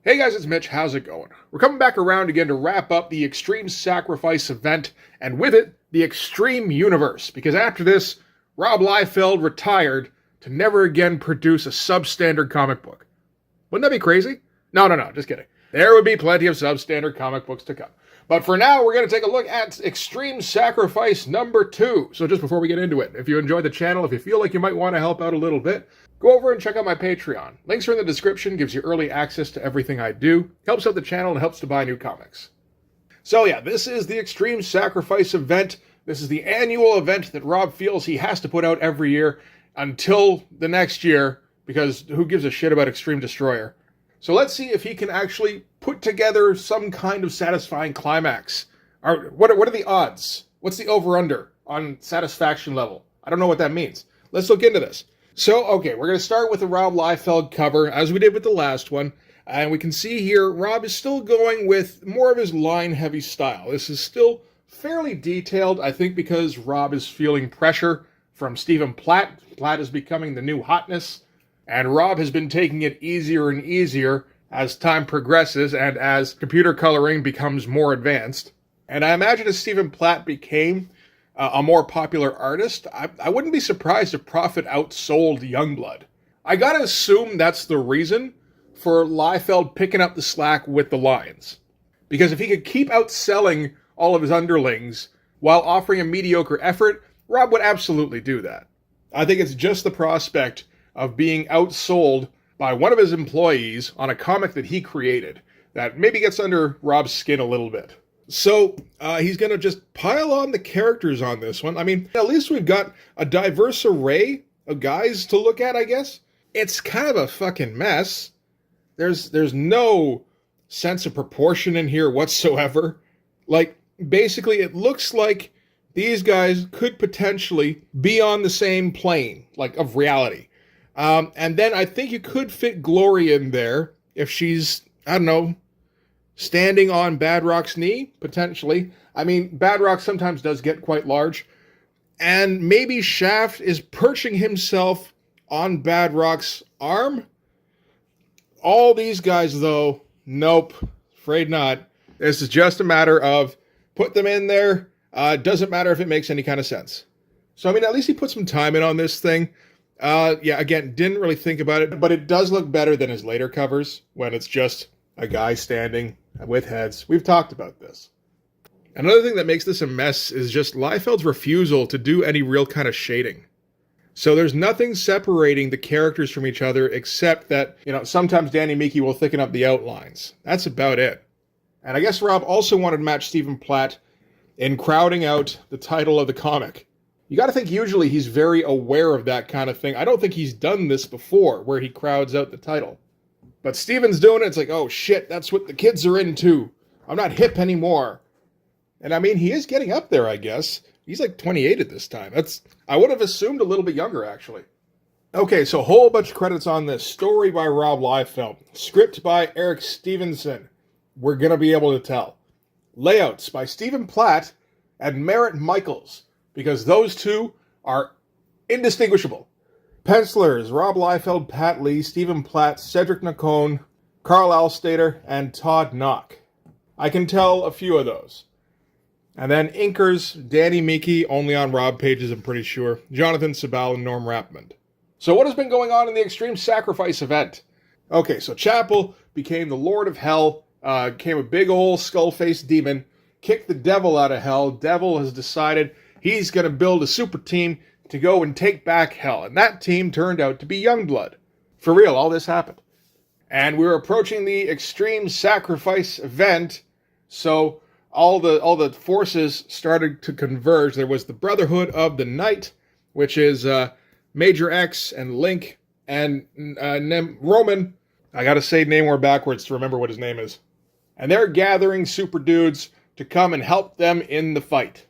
Hey guys, it's Mitch. How's it going? We're coming back around again to wrap up the Extreme Sacrifice event, and with it, the Extreme Universe, because after this, Rob Liefeld retired to never again produce a substandard comic book. Wouldn't that be crazy? No, just kidding. There would be plenty of substandard comic books to come. But for now, we're going to take a look at Extreme Sacrifice number 2. So just before we get into it, if you enjoyed the channel, if you feel like you might want to help out a little bit, go over and check out my Patreon. Links are in the description, gives you early access to everything I do, helps out the channel, and helps to buy new comics. So yeah, this is the Extreme Sacrifice event. This is the annual event that Rob feels he has to put out every year until the next year, because who gives a shit about Extreme Destroyer? So let's see if he can actually put together some kind of satisfying climax. What are the odds? What's the over-under on satisfaction level? I don't know what that means. Let's look into this. So, okay, we're going to start with the Rob Liefeld cover, as we did with the last one. And we can see here, Rob is still going with more of his line-heavy style. This is still fairly detailed, I think because Rob is feeling pressure from Stephen Platt. Platt is becoming the new hotness. And Rob has been taking it easier and easier as time progresses and as computer coloring becomes more advanced. And I imagine as Stephen Platt became a more popular artist, I wouldn't be surprised if Prophet outsold Youngblood. I gotta assume that's the reason for Liefeld picking up the slack with the lines. Because if he could keep outselling all of his underlings while offering a mediocre effort, Rob would absolutely do that. I think it's just the prospect of being outsold by one of his employees on a comic that he created that maybe gets under Rob's skin a little bit. So he's going to just pile on the characters on this one. I mean, at least we've got a diverse array of guys to look at, I guess. It's kind of a fucking mess. There's no sense of proportion in here whatsoever. Like, basically, it looks like these guys could potentially be on the same plane, like, of reality. And then I think you could fit Glory in there if she's, I don't know, standing on Badrock's knee, potentially. I mean, Badrock sometimes does get quite large. And maybe Shaft is perching himself on Badrock's arm. All these guys, though, nope, afraid not. This is just a matter of put them in there. Doesn't matter if it makes any kind of sense. So, I mean, at least he put some time in on this thing. Yeah, again, didn't really think about it, but it does look better than his later covers when it's just a guy standing with heads. We've talked about this. Another thing that makes this a mess is just Liefeld's refusal to do any real kind of shading. So there's nothing separating the characters from each other except that, sometimes Danny Miki will thicken up the outlines. That's about it. And I guess Rob also wanted to match Stephen Platt in crowding out the title of the comic. You got to think usually he's very aware of that kind of thing. I don't think he's done this before, where he crowds out the title. But Steven's doing it. It's like, oh shit, that's what the kids are into. I'm not hip anymore. And I mean, he is getting up there, I guess. He's like 28 at this time. I would have assumed a little bit younger, actually. Okay, so a whole bunch of credits on this. Story by Rob Liefeld. Script by Eric Stevenson. We're going to be able to tell. Layouts by Stephen Platt and Merritt Michaels, because those two are indistinguishable. Pencilers, Rob Liefeld, Pat Lee, Stephen Platt, Cedric Nacone, Carl Alstater, and Todd Knock. I can tell a few of those. And then inkers, Danny Miki, only on Rob pages, I'm pretty sure, Jonathan Sabal, and Norm Rapmond. So what has been going on in the Extreme Sacrifice event? Okay, so Chapel became the Lord of Hell, became a big old skull-faced demon, kicked the devil out of hell. Devil has decided he's going to build a super team to go and take back hell. And that team turned out to be Youngblood. For real, all this happened. And we were approaching the Extreme Sacrifice event, so all the forces started to converge. There was the Brotherhood of the Night, which is Major X and Link and Roman. I gotta say Namor backwards to remember what his name is. And they're gathering super dudes to come and help them in the fight.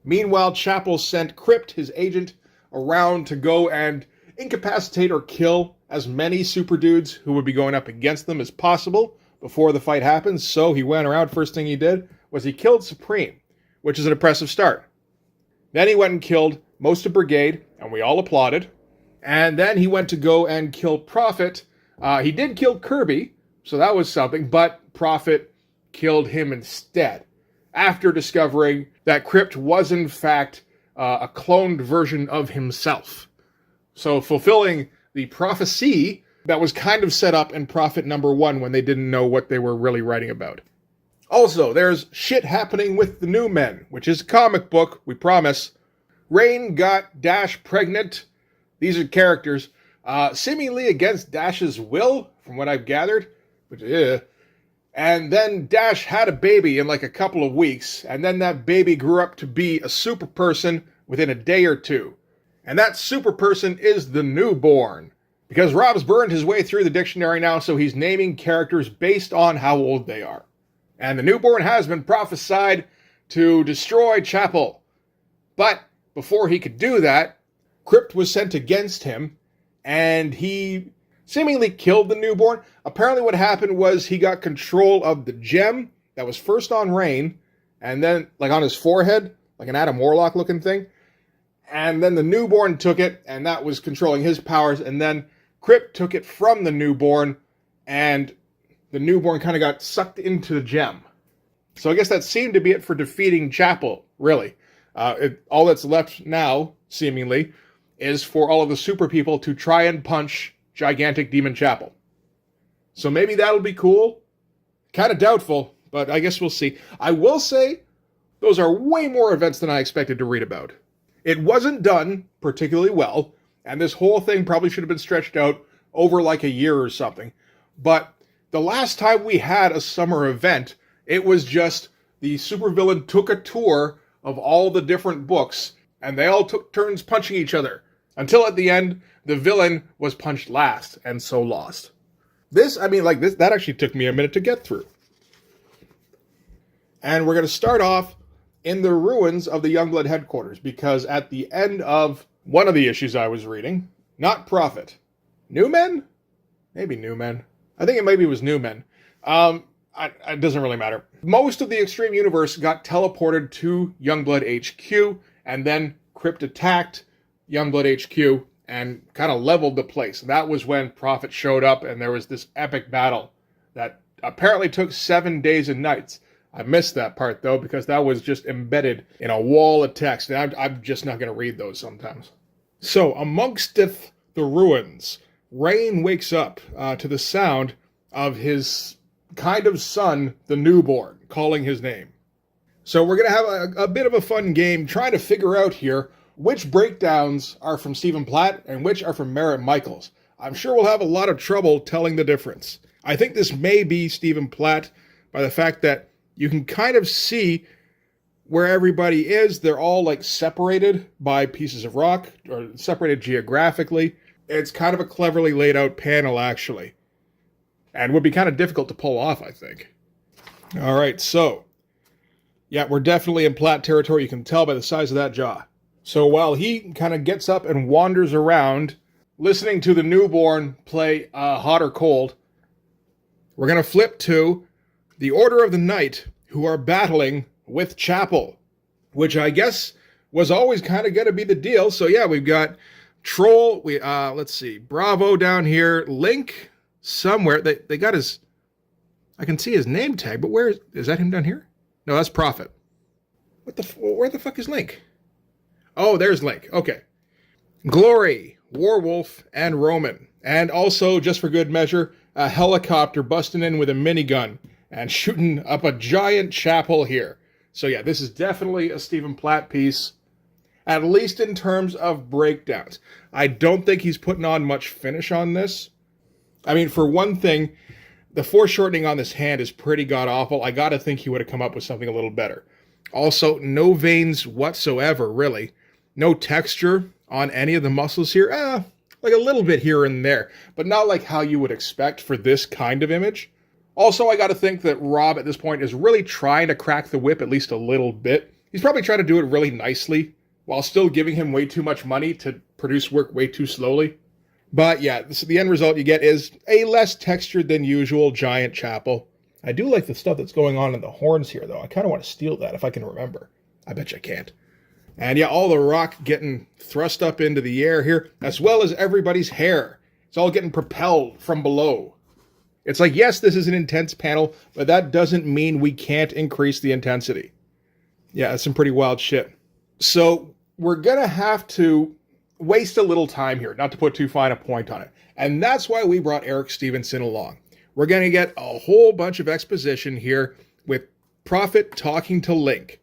Meanwhile, Chapel sent Crypt, his agent, around to go and incapacitate or kill as many super dudes who would be going up against them as possible before the fight happens. So he went around, first thing he did was he killed Supreme, which is an impressive start. Then he went and killed most of Brigade, and we all applauded. And then he went to go and kill Prophet. He did kill Kirby, So that was something, but Prophet killed him instead, after discovering that Crypt was in fact a cloned version of himself. So fulfilling the prophecy that was kind of set up in Prophet number 1 when they didn't know what they were really writing about. Also, there's shit happening with the New Men, which is a comic book, we promise. Rain got Dash pregnant. These are characters. Seemingly against Dash's will, from what I've gathered. And then Dash had a baby in like a couple of weeks, and then that baby grew up to be a super person within a day or two. And that super person is the newborn. Because Rob's burned his way through the dictionary now, so he's naming characters based on how old they are. And the newborn has been prophesied to destroy Chapel. But before he could do that, Crypt was sent against him, and he seemingly killed the newborn. Apparently what happened was he got control of the gem that was first on Rain, and then like on his forehead, like an Adam Warlock looking thing. And then the newborn took it, and that was controlling his powers, and then Crypt took it from the newborn, and the newborn kind of got sucked into the gem. So I guess that seemed to be it for defeating Chapel, really. All that's left now, seemingly, is for all of the super people to try and punch gigantic Demon Chapel. So maybe that'll be cool. Kind of doubtful, but I guess we'll see. I will say, those are way more events than I expected to read about. It wasn't done particularly well, and this whole thing probably should have been stretched out over like a year or something. But the last time we had a summer event, it was just the supervillain took a tour of all the different books, and they all took turns punching each other. Until at the end, the villain was punched last, and so lost. That actually took me a minute to get through. And we're going to start off in the ruins of the Youngblood headquarters, because at the end of one of the issues I was reading, not Prophet, New Men? Maybe New Men. I think it maybe was New Men. It doesn't really matter. Most of the Extreme Universe got teleported to Youngblood HQ, and then Crypt attacked Youngblood HQ and kind of leveled the place. That was when Prophet showed up, and there was this epic battle that apparently took 7 days and nights. I missed that part, though, because that was just embedded in a wall of text, and I'm just not going to read those sometimes. So, amongsteth the ruins, Rain wakes up to the sound of his kind of son, the newborn, calling his name. So we're going to have a bit of a fun game trying to figure out here which breakdowns are from Stephen Platt and which are from Merritt Michaels. I'm sure we'll have a lot of trouble telling the difference. I think this may be Stephen Platt by the fact that you can kind of see where everybody is. They're all like separated by pieces of rock, or separated geographically. It's kind of a cleverly laid out panel, actually. And would be kind of difficult to pull off, I think. All right, so. Yeah, we're definitely in Platt territory. You can tell by the size of that jaw. So while he kind of gets up and wanders around, listening to the newborn play Hot or Cold, we're going to flip to the Order of the Night, who are battling with Chapel, which I guess was always kind of going to be the deal. So yeah, we've got Troll, let's see, Bravo down here, Link somewhere. They got his, I can see his name tag, but where is that him down here? No, that's Prophet. Where the fuck is Link? Oh, there's Link. Okay. Glory, Warwolf, and Roman. And also, just for good measure, a helicopter busting in with a minigun and shooting up a giant chapel here. So yeah, this is definitely a Stephen Platt piece, at least in terms of breakdowns. I don't think he's putting on much finish on this. I mean, for one thing, the foreshortening on this hand is pretty god-awful. I gotta think he would have come up with something a little better. Also, no veins whatsoever, really. No texture on any of the muscles here. Like a little bit here and there, but not like how you would expect for this kind of image. Also, I gotta think that Rob at this point is really trying to crack the whip at least a little bit. He's probably trying to do it really nicely, while still giving him way too much money to produce work way too slowly. But yeah, the end result you get is a less textured than usual giant chapel. I do like the stuff that's going on in the horns here, though. I kind of want to steal that if I can remember. I bet you I can't. And yeah, all the rock getting thrust up into the air here, as well as everybody's hair. It's all getting propelled from below. It's like, yes, this is an intense panel, but that doesn't mean we can't increase the intensity. Yeah, that's some pretty wild shit. So we're going to have to waste a little time here, not to put too fine a point on it. And that's why we brought Eric Stevenson along. We're going to get a whole bunch of exposition here with Prophet talking to Link.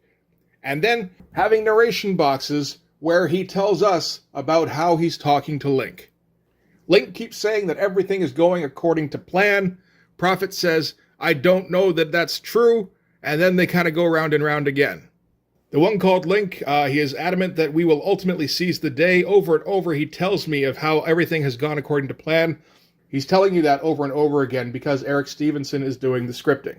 And then having narration boxes where he tells us about how he's talking to Link. Link keeps saying that everything is going according to plan. Prophet says, I don't know that that's true. And then they kind of go round and round again. The one called Link, he is adamant that we will ultimately seize the day. Over and over, he tells me of how everything has gone according to plan. He's telling you that over and over again because Eric Stevenson is doing the scripting.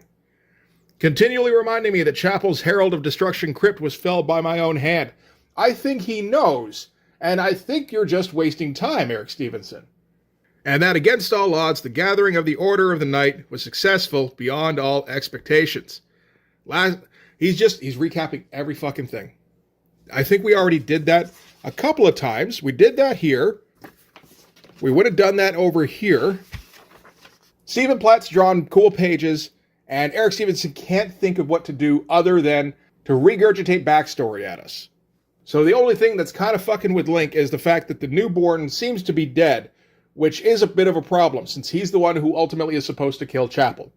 Continually reminding me that Chapel's Herald of Destruction crypt was felled by my own hand. I think he knows, and I think you're just wasting time, Eric Stevenson. And that against all odds, the gathering of the Order of the Night was successful beyond all expectations. He's recapping every fucking thing. I think we already did that a couple of times. We did that here. We would have done that over here. Stephen Platt's drawn cool pages, and Eric Stevenson can't think of what to do other than to regurgitate backstory at us. So the only thing that's kind of fucking with Link is the fact that the newborn seems to be dead, which is a bit of a problem since he's the one who ultimately is supposed to kill Chapel.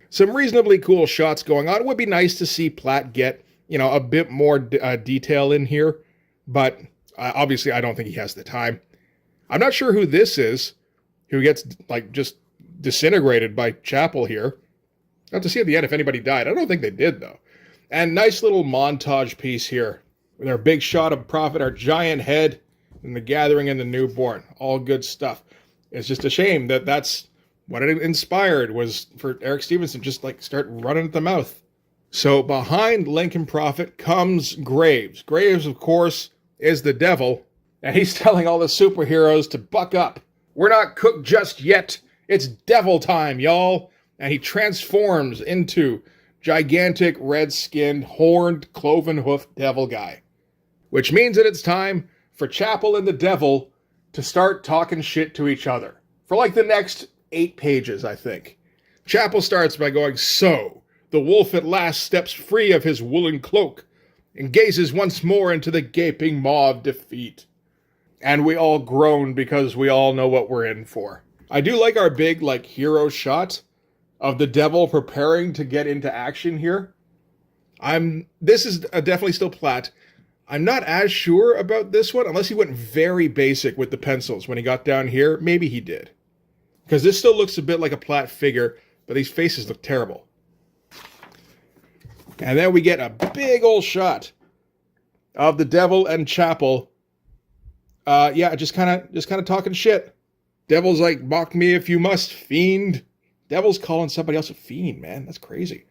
Some reasonably cool shots going on. It would be nice to see Platt get, a bit more detail in here, but obviously I don't think he has the time. I'm not sure who this is, who gets, just disintegrated by Chapel here. Not to see at the end if anybody died. I don't think they did, though. And nice little montage piece here with our big shot of Prophet, our giant head, and the gathering and the newborn. All good stuff. It's just a shame that that's what it inspired, was for Eric Stevenson just start running at the mouth. So behind Link and Prophet comes Graves. Graves, of course, is the devil, and he's telling all the superheroes to buck up. We're not cooked just yet. It's devil time, y'all. And he transforms into gigantic, red-skinned, horned, cloven-hoofed devil guy. Which means that it's time for Chapel and the devil to start talking shit to each other. For the next 8 pages, I think. Chapel starts by going, so, the wolf at last steps free of his woolen cloak and gazes once more into the gaping maw of defeat. And we all groan because we all know what we're in for. I do like our big, hero shot of the devil preparing to get into action here. This is definitely still Platt. I'm not as sure about this one, unless he went very basic with the pencils when he got down here. Maybe he did. Because this still looks a bit like a Platt figure, but these faces look terrible. And then we get a big old shot of the devil and Chapel. Just kind of talking shit. Devil's like, mock me if you must, fiend. Devil's calling somebody else a fiend, man. That's crazy.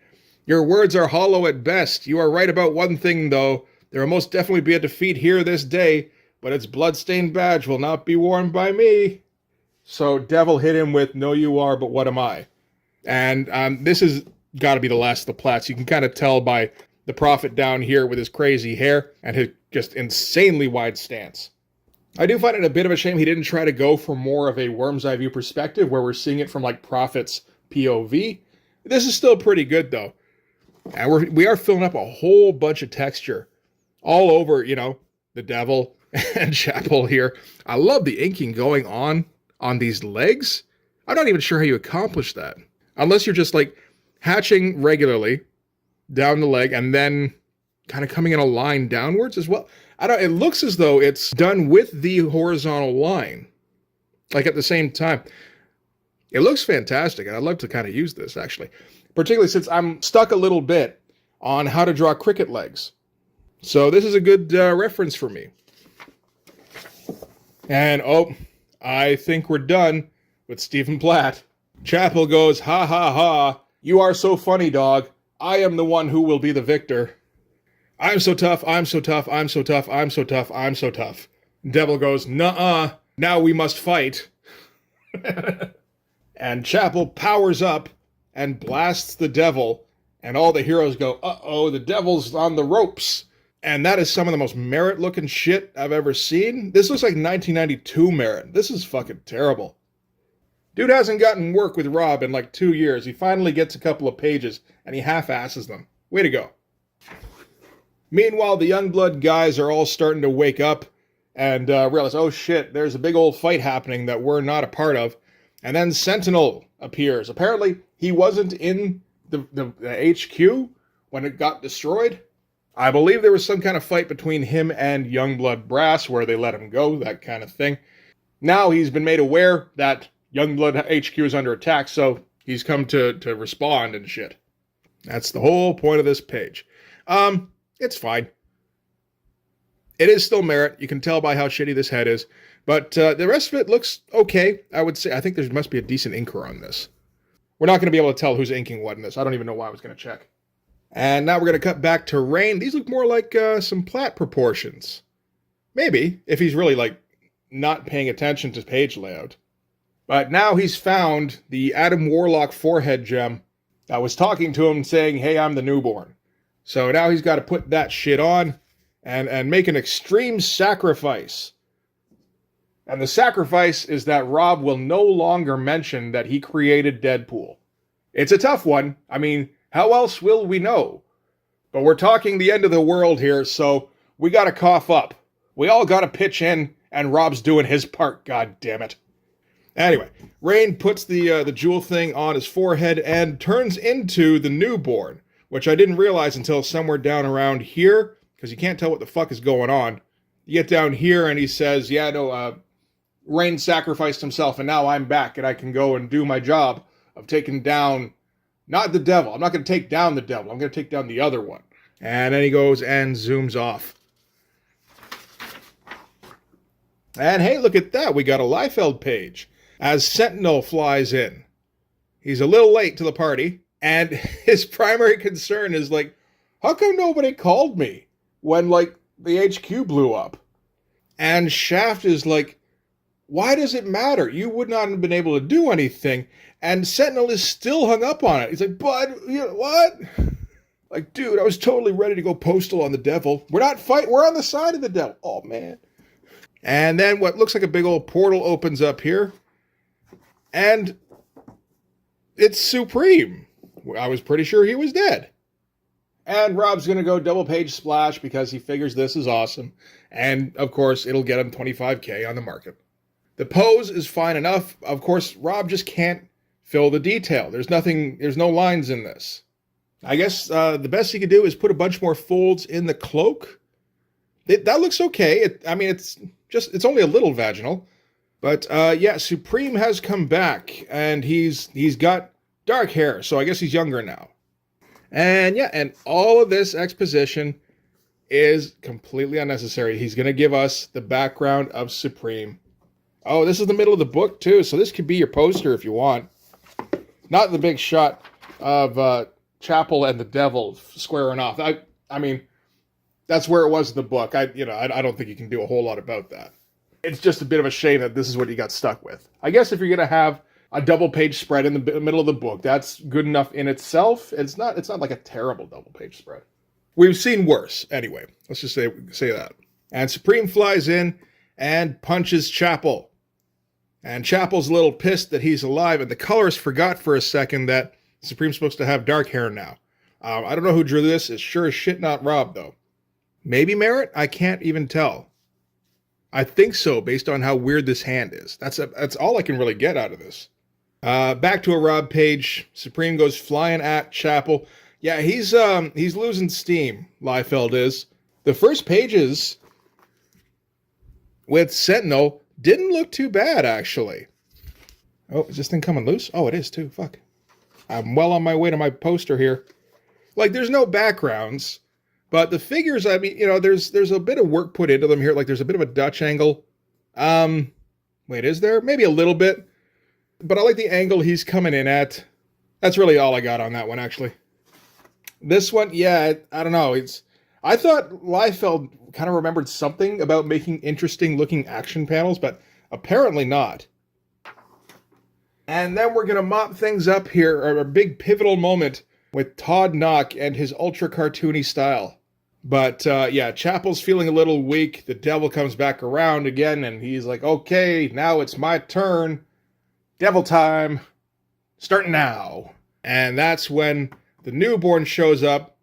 Your words are hollow at best. You are right about one thing, though. There will most definitely be a defeat here this day, but its blood-stained badge will not be worn by me. So Devil hit him with, no you are, but what am I? And this has got to be the last of the Platts. You can kind of tell by the Prophet down here with his crazy hair and his just insanely wide stance. I do find it a bit of a shame he didn't try to go for more of a worm's eye view perspective where we're seeing it from Prophet's POV. This is still pretty good though. And we are filling up a whole bunch of texture all over, the devil and Chapel here. I love the inking going on these legs. I'm not even sure how you accomplish that. Unless you're just hatching regularly down the leg and then kind of coming in a line downwards as well. It looks as though it's done with the horizontal line, at the same time. It looks fantastic, and I'd love to kind of use this, actually. Particularly since I'm stuck a little bit on how to draw cricket legs. So this is a good reference for me. And, I think we're done with Stephen Platt. Chapel goes, ha ha ha, you are so funny, dog. I am the one who will be the victor. I'm so tough, I'm so tough, I'm so tough, I'm so tough, I'm so tough. Devil goes, nuh-uh, now we must fight. And Chapel powers up and blasts the devil, and all the heroes go, uh-oh, the devil's on the ropes. And that is some of the most Merit-looking shit I've ever seen. This looks like 1992 Merit. This is fucking terrible. Dude hasn't gotten work with Rob in like 2 years. He finally gets a couple of pages, and he half-asses them. Way to go. Meanwhile, the Youngblood guys are all starting to wake up and realize, oh shit, there's a big old fight happening that we're not a part of. And then Sentinel appears. Apparently, he wasn't in the HQ when it got destroyed. I believe there was some kind of fight between him and Youngblood Brass where they let him go, that kind of thing. Now he's been made aware that Youngblood HQ is under attack, so he's come to respond and shit. That's the whole point of this page. It's fine. It is still merit. You can tell by how shitty this head is. But the rest of it looks okay, I would say. I think there must be a decent inker on this. We're not going to be able to tell who's inking what in this. I don't even know why I was going to check. And now we're going to cut back to Rain. These look more like some Platt proportions. Maybe, if he's really, like, not paying attention to page layout. But now he's found the Adam Warlock forehead gem that was talking to him saying, hey, I'm the newborn. So now he's got to put that shit on and make an extreme sacrifice. And the sacrifice is that Rob will no longer mention that he created Deadpool. It's a tough one. I mean, how else will we know? But we're talking the end of the world here, so we got to cough up. We all got to pitch in, and Rob's doing his part, god damn it. Anyway, Rain puts the jewel thing on his forehead and turns into the newborn, which I didn't realize until somewhere down around here, because you can't tell what the fuck is going on. You get down here and he says, yeah, no, Rain sacrificed himself and now I'm back and I can go and do my job of taking down, not the devil. I'm not going to take down the devil. I'm going to take down the other one. And then he goes and zooms off. And hey, look at that. We got a Liefeld page as Sentinel flies in. He's a little late to the party. And his primary concern is like, how come nobody called me when, like, the HQ blew up? And Shaft is like, why does it matter? You would not have been able to do anything. And Sentinel is still hung up on it. He's like, but, you know, what? Like, dude, I was totally ready to go postal on the devil. We're not fighting. We're on the side of the devil. Oh, man. And then what looks like a big old portal opens up here. And it's Supreme. I was pretty sure he was dead. And Rob's going to go double page splash because he figures this is awesome. And, of course, it'll get him $25K on the market. The pose is fine enough. Of course, Rob just can't fill the detail. There's no lines in this. I guess the best he could do is put a bunch more folds in the cloak. That looks okay. It's only a little vaginal. But, yeah, Supreme has come back. And he's got dark hair, so I guess he's younger now. And yeah, and all of this exposition is completely unnecessary. He's going to give us the background of Supreme. Oh, this is the middle of the book, too, so this could be your poster if you want. Not the big shot of Chapel and the Devil squaring off. I mean, that's where it was in the book. I don't think you can do a whole lot about that. It's just a bit of a shame that this is what you got stuck with. I guess if you're going to have a double page spread in the middle of the book, that's good enough in itself. It's not like a terrible double page spread. We've seen worse. Anyway, let's just say that. And Supreme flies in and punches Chapel. And Chapel's a little pissed that he's alive, and the colorist forgot for a second that Supreme's supposed to have dark hair now. I don't know who drew this. It's sure as shit not Rob, though. Maybe Merritt? I can't even tell. I think so, based on how weird this hand is. That's all I can really get out of this. Back to a Rob page. Supreme goes flying at Chapel. Yeah, he's losing steam, Liefeld is. The first pages with Sentinel didn't look too bad, actually. Oh, is this thing coming loose? Oh, it is, too. Fuck. I'm well on my way to my poster here. Like, there's no backgrounds, but the figures, I mean, there's a bit of work put into them here. Like, there's a bit of a Dutch angle. Wait, is there? Maybe a little bit. But I like the angle he's coming in at. That's really all I got on that one, actually. This one, yeah, I don't know. I thought Liefeld kind of remembered something about making interesting-looking action panels, but apparently not. And then we're going to mop things up here, a big pivotal moment with Todd Knock and his ultra-cartoony style. But, yeah, Chapel's feeling a little weak. The devil comes back around again, and he's like, okay, now it's my turn. Devil time. Starting now. And that's when the newborn shows up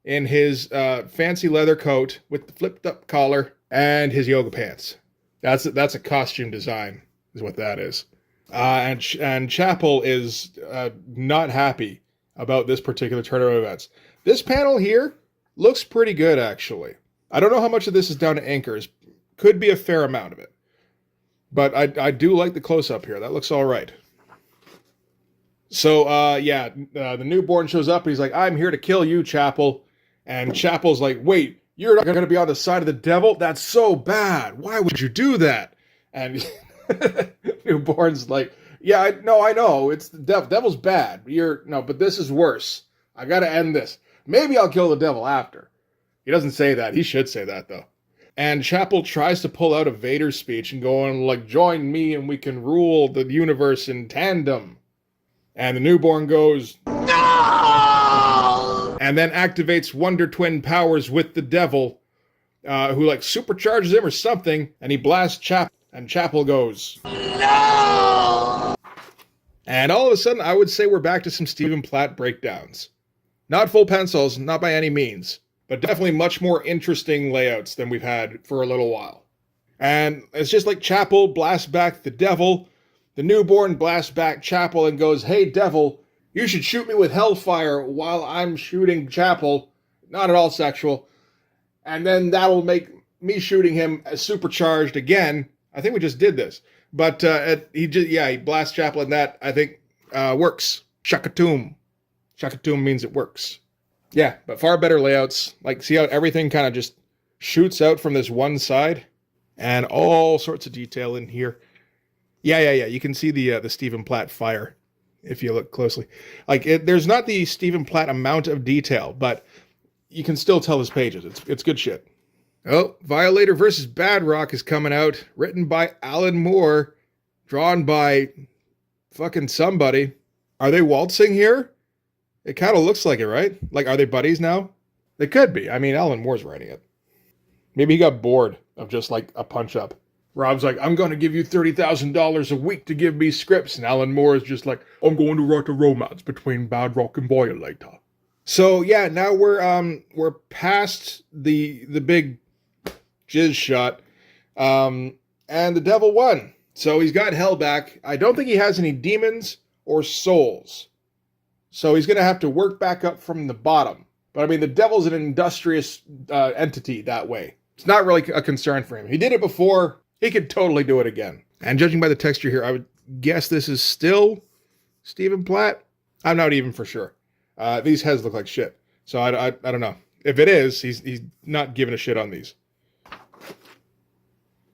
in his fancy leather coat with the flipped up collar and his yoga pants. That's a costume design, is what that is. And Chapel is not happy about this particular turn of events. This panel here looks pretty good, actually. I don't know how much of this is down to anchors. Could be a fair amount of it. But I do like the close-up here. That looks all right. So, the newborn shows up. And he's like, I'm here to kill you, Chapel. And Chapel's like, wait, you're not going to be on the side of the devil? That's so bad. Why would you do that? And newborn's like, yeah, I know. It's the devil. Devil's bad. But this is worse. I got to end this. Maybe I'll kill the devil after. He doesn't say that. He should say that, though. And Chapel tries to pull out a Vader speech and go on, like, join me and we can rule the universe in tandem. And the newborn goes, no! And then activates Wonder Twin powers with the devil, who, like, supercharges him or something, and he blasts Chapel. And Chapel goes, no! And all of a sudden, I would say we're back to some Stephen Platt breakdowns. Not full pencils, not by any means, but definitely much more interesting layouts than we've had for a little while. And it's just like Chapel blasts back the devil. The newborn blasts back Chapel and goes, hey, devil, you should shoot me with hellfire while I'm shooting Chapel. Not at all sexual. And then that'll make me shooting him supercharged again. I think we just did this. But he blasts Chapel, and that, I think, works. Shakatum. Shakatum means it works. Yeah, but far better layouts. Like, see how everything kind of just shoots out from this one side? And all sorts of detail in here. Yeah. You can see the Stephen Platt fire if you look closely. Like, there's not the Stephen Platt amount of detail, but you can still tell his pages. It's good shit. Oh, Violator vs. Badrock is coming out. Written by Alan Moore. Drawn by fucking somebody. Are they waltzing here? It kind of looks like it, right? Like, are they buddies now? They could be. I mean, Alan Moore's writing it. Maybe he got bored of just, like, a punch-up. Rob's like, I'm going to give you $30,000 a week to give me scripts. And Alan Moore is just like, I'm going to write a romance between Badrock and Violator. So, yeah, now we're past the big jizz shot. And the devil won. So he's got hell back. I don't think he has any demons or souls. So he's going to have to work back up from the bottom. But, I mean, the devil's an industrious entity that way. It's not really a concern for him. He did it before. He could totally do it again. And judging by the texture here, I would guess this is still Stephen Platt. I'm not even for sure. These heads look like shit. So I don't know. If it is, he's not giving a shit on these.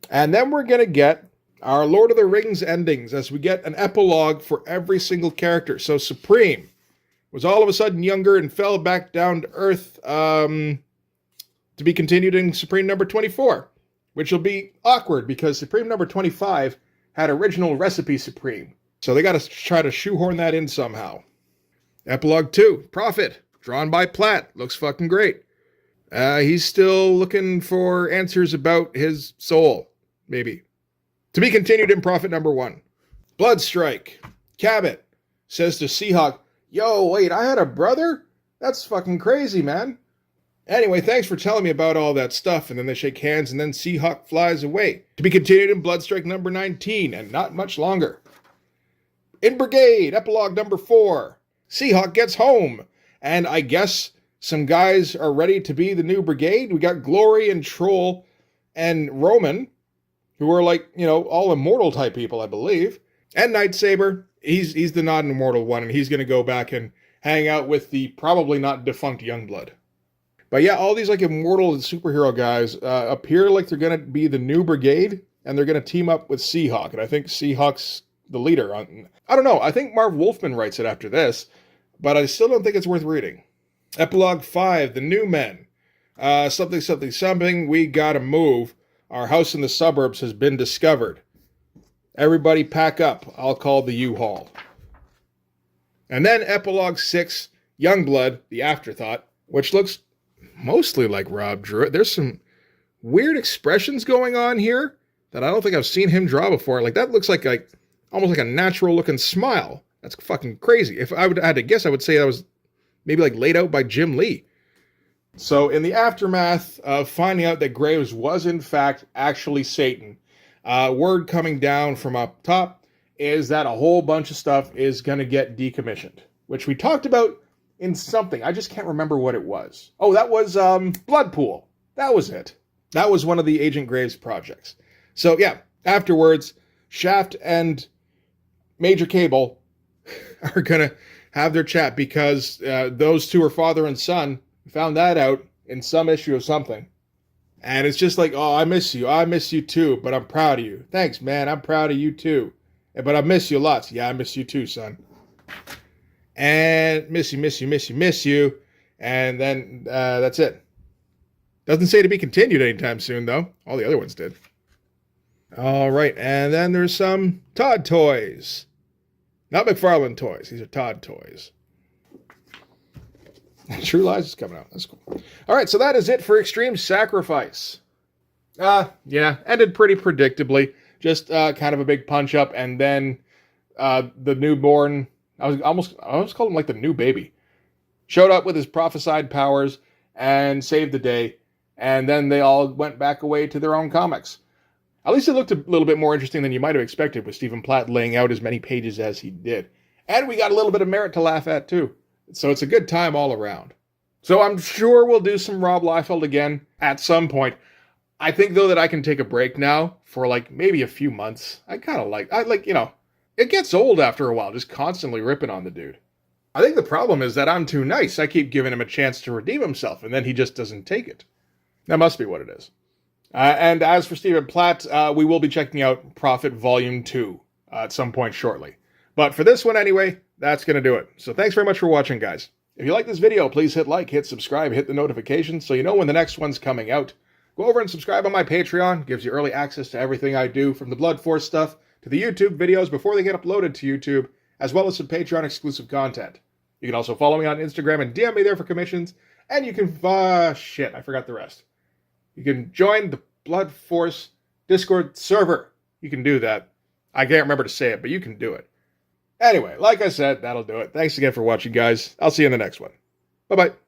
And then we're going to get our Lord of the Rings endings as we get an epilogue for every single character. So Supreme was all of a sudden younger and fell back down to earth to be continued in Supreme number 24, which will be awkward because Supreme number 25 had original recipe Supreme. So they got to try to shoehorn that in somehow. Epilogue 2, Prophet, drawn by Platt. Looks fucking great. He's still looking for answers about his soul, maybe. To be continued in Prophet number 1. Bloodstrike. Cabot says to Seahawk, yo, wait, I had a brother? That's fucking crazy, man. Anyway, thanks for telling me about all that stuff. And then they shake hands, and then Seahawk flies away. To be continued in Bloodstrike number 19, and not much longer. In Brigade, Epilogue number 4. Seahawk gets home. And I guess some guys are ready to be the new Brigade. We got Glory and Troll and Roman, who are like, all immortal type people, I believe. And Nightsaber. He's the non-immortal one, and he's going to go back and hang out with the probably not defunct Youngblood. But yeah, all these like immortal and superhero guys appear like they're going to be the new Brigade, and they're going to team up with Seahawk. And I think Seahawk's the leader. I don't know. I think Marv Wolfman writes it after this, but I still don't think it's worth reading. Epilogue 5, The New Men. Something, we gotta move. Our house in the suburbs has been discovered. Everybody pack up. I'll call the U-Haul. And then Epilogue 6, Youngblood, The Afterthought, which looks mostly like Rob drew it. There's some weird expressions going on here that I don't think I've seen him draw before. Like, that looks like almost like a natural looking smile. That's fucking crazy. If I had to guess, I would say that was maybe like laid out by Jim Lee. So in the aftermath of finding out that Graves was in fact actually Satan, word coming down from up top is that a whole bunch of stuff is going to get decommissioned, which we talked about in something. I just can't remember what it was. Oh, that was Bloodpool. That was it. That was one of the Agent Graves projects. So yeah, afterwards, Shaft and Major Cable are going to have their chat because those two are father and son. Found that out in some issue of something. And it's just like, oh, I miss you. I miss you too, but I'm proud of you. Thanks, man. I'm proud of you too. But I miss you lots. Yeah, I miss you too, son. And miss you. And then that's it. Doesn't say to be continued anytime soon, though. All the other ones did. All right, and then there's some Todd toys. Not McFarlane toys. These are Todd toys. True Lies is coming out. That's cool. All right, so that is it for Extreme Sacrifice. Yeah, ended pretty predictably. Just kind of a big punch-up, and then the newborn, I almost called him like the new baby, showed up with his prophesied powers and saved the day, and then they all went back away to their own comics. At least it looked a little bit more interesting than you might have expected with Stephen Platt laying out as many pages as he did. And we got a little bit of merit to laugh at, too. So it's a good time all around. So I'm sure we'll do some Rob Liefeld again at some point. I think, though, that I can take a break now for, like, maybe a few months. I it gets old after a while, just constantly ripping on the dude. I think the problem is that I'm too nice. I keep giving him a chance to redeem himself, and then he just doesn't take it. That must be what it is. And as for Stephen Platt, we will be checking out Prophet Volume 2 at some point shortly. But for this one anyway, that's going to do it. So thanks very much for watching, guys. If you like this video, please hit like, hit subscribe, hit the notifications so you know when the next one's coming out. Go over and subscribe on my Patreon. Gives you early access to everything I do, from the Blood Force stuff to the YouTube videos before they get uploaded to YouTube, as well as some Patreon exclusive content. You can also follow me on Instagram and DM me there for commissions. And you can, I forgot the rest. You can join the Blood Force Discord server. You can do that. I can't remember to say it, but you can do it. Anyway, like I said, that'll do it. Thanks again for watching, guys. I'll see you in the next one. Bye-bye.